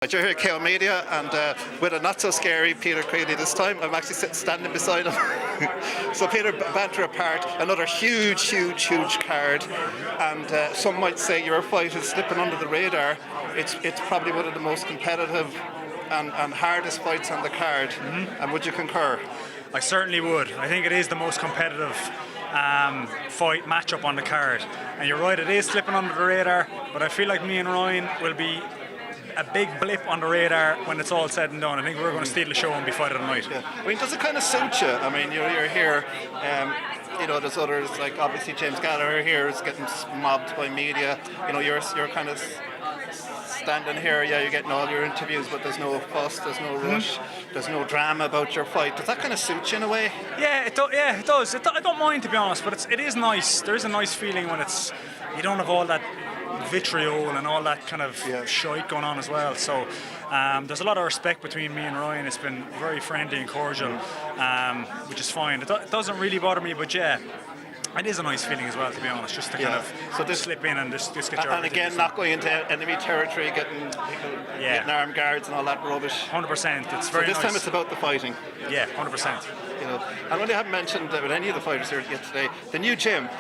You're here at KO Media, and with a not so scary Peter Queally this time. I'm actually standing beside him. So Peter, banter apart, another huge card, and some might say your fight is slipping under the radar. It's probably one of the most competitive and hardest fights on the card. And would you concur? I certainly would. I think it is the most competitive fight matchup on the card. And you're right, it is slipping under the radar, but I feel like me and Ryan will be a big blip on the radar when it's all said and done. I think we're going to steal the show and be fight of the night. Yeah. I mean, does it kind of suit you? I mean, you're here, you know, there's others, like obviously James Gallagher here is getting mobbed by media. You know, you're kind of standing here, yeah, you're getting all your interviews, but there's no fuss, there's no rush, there's no drama about your fight. Does that kind of suit you in a way? Yeah, it does. I don't mind, to be honest, but it is nice. There is a nice feeling when you don't have all that vitriol and all that kind of shite going on as well. So there's a lot of respect between me and Ryan. It's been very friendly and cordial, which is fine. It doesn't really bother me, but yeah, it is a nice feeling as well, to be honest, just to kind of slip in and just get your... And again, not going into enemy territory, getting armed guards and all that rubbish. 100%. It's very nice. So this time it's about the fighting. Yeah, 100%. You know, and what I haven't mentioned with any of the fighters here yet today, the new gym.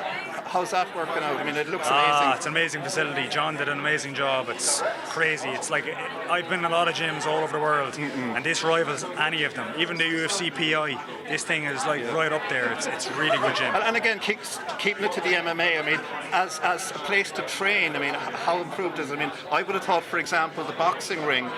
How's that working out? I mean, it looks amazing. It's an amazing facility. John did an amazing job. It's crazy. It's like, I've been in a lot of gyms all over the world, and this rivals any of them. Even the UFC PI, this thing is like right up there. It's a really good gym. And again, keeping it to the MMA, I mean, as a place to train, I mean, how improved is it? I mean, I would have thought, for example, the boxing ring,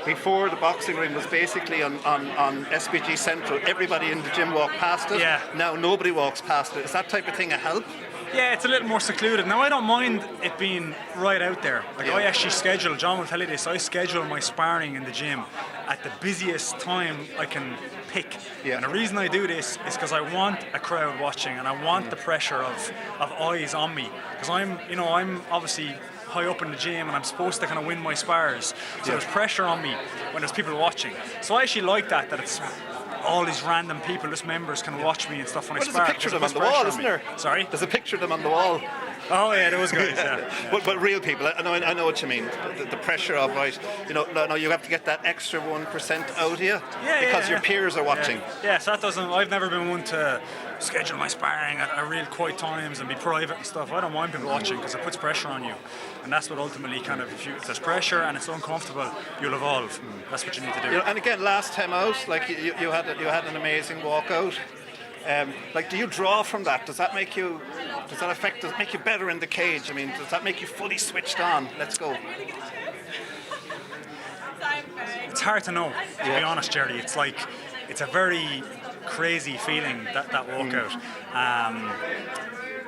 before the boxing ring was basically on SBG Central, everybody in the gym walked past it. Yeah. Now nobody walks past it. Is that type of thing a help? Yeah, it's a little more secluded. Now, I don't mind it being right out there. Like, I actually schedule, John will tell you this, I schedule my sparring in the gym at the busiest time I can pick. Yeah. And the reason I do this is because I want a crowd watching, and I want the pressure of eyes on me. Because I'm obviously high up in the gym, and I'm supposed to kind of win my spars. So there's pressure on me when there's people watching. So I actually like that it's all these random people, just members, can watch me and stuff when I spar. There's a picture of them on the wall, isn't there? Sorry? There's a picture of them on the wall. Oh yeah, those guys. Yeah. But real people, I know what you mean. The pressure of, right, you know, no, you have to get that extra 1% out of you because your peers are watching. Yeah, so that doesn't. I've never been one to schedule my sparring at real quiet times and be private and stuff. I don't mind people watching because it puts pressure on you, and that's what ultimately kind of, if there's pressure and it's uncomfortable, you'll evolve. That's what you need to do. You know, and again, last time out, like you had an amazing walkout. Like, do you draw from that? Does that make you? Does it make you better in the cage? I mean, does that make you fully switched on? Let's go. It's hard to know, to be honest, Jerry. It's like, it's a very crazy feeling, that walkout.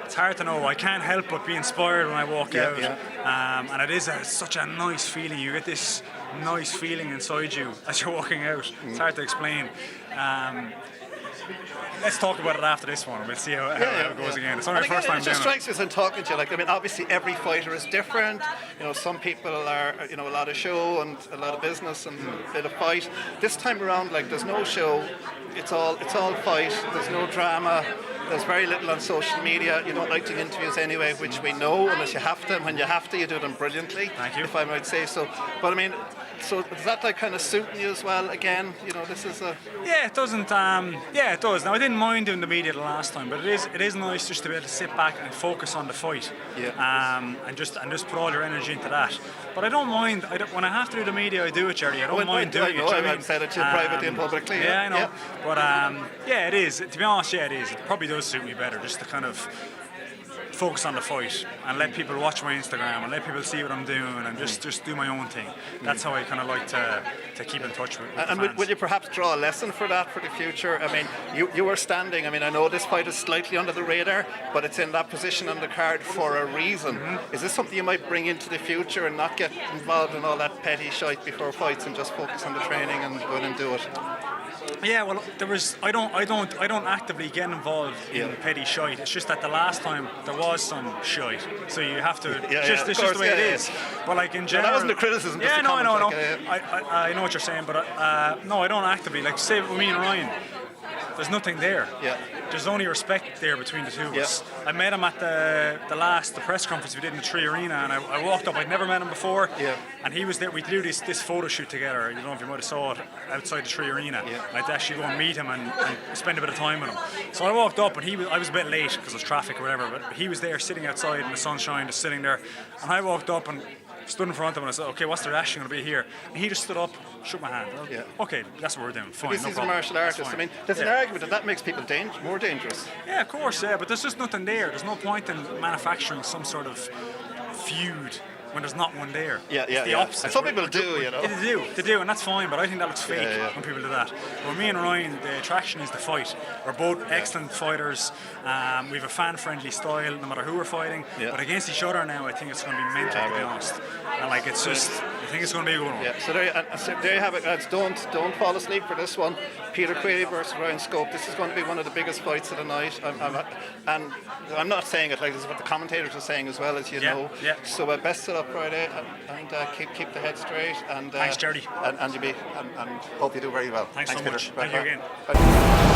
It's hard to know. I can't help but be inspired when I walk out. And it is such a nice feeling. You get this nice feeling inside you as you're walking out. It's hard to explain. Let's talk about it after this one. We'll see how it goes again. It's only the first time doing it. It just strikes me as I'm talking to you. Like, I mean, obviously every fighter is different. You know, some people are, you know, a lot of show and a lot of business and a bit of fight. This time around, like, there's no show. It's all fight. There's no drama. There's very little on social media. You don't like doing interviews anyway, which we know, unless you have to. When you have to, you do them brilliantly. Thank you. If I might say so. But I mean, so does that like kind of suiting you as well? Again, you know, this is a... Yeah, it doesn't. Yeah, it does. Now, I didn't mind doing the media the last time, but it is nice just to be able to sit back and focus on the fight. Yeah. And just put all your energy into that. But I don't mind. When I have to do the media, I do it, Jerry. I don't mind doing it. I've said it to you privately and publicly. Yeah, I know. Yeah. But yeah, it is. To be honest, yeah, it is. It probably does suit me better, just to kind of focus on the fight and let people watch my Instagram and let people see what I'm doing and just do my own thing. That's how I kind of like to keep in touch with and fans. Will you perhaps draw a lesson for that for the future? I mean, you were standing, I mean, I know this fight is slightly under the radar, but it's in that position on the card for a reason. Is this something you might bring into the future and not get involved in all that petty shite before fights and just focus on the training and go in and do it? Yeah, well, I don't actively get involved in petty shite. It's just that the last time there was some shite, so you have to. It's just the way it is. But like in general, that wasn't a criticism. Yeah, no, I know. I know what you're saying, but no, I don't actively. Like, say with me and Ryan, there's nothing there. Yeah. There's only respect there between the two of us. I met him at the press conference we did in the Tree Arena, and I walked up. I'd never met him before, and he was there. We did this photo shoot together. You don't know if you might have saw it outside the Tree Arena. I'd actually go and meet him and spend a bit of time with him. So I walked up, and I was a bit late because of traffic or whatever, but he was there sitting outside in the sunshine, just sitting there, and I walked up and stood in front of him and I said, okay, what's the reaction going to be here? And he just stood up, shook my hand. Okay, that's what we're doing. Fine, Because he's a martial artist. I mean, there's an argument that makes people more dangerous. Yeah, of course, but there's just nothing there. There's no point in manufacturing some sort of feud when there's not one there. It's the opposite. And some people do, you know. They do, and that's fine, but I think that looks fake when people do that. But me and Ryan, the attraction is the fight. We're both excellent fighters. We have a fan-friendly style, no matter who we're fighting. But against each other now, I think it's going to be mental, to be honest. And like, it's just, I think it's going to be a good one. Yeah, so there you have it, lads. Don't fall asleep for this one. Peter Queally versus Ryan Scope. This is going to be one of the biggest fights of the night. And I'm not saying it like this is what the commentators are saying as well, as you know. So best of luck Friday, and keep the head straight. And thanks, Jerry. And hope you do very well. Thanks so Peter. much. Thank you again. Bye.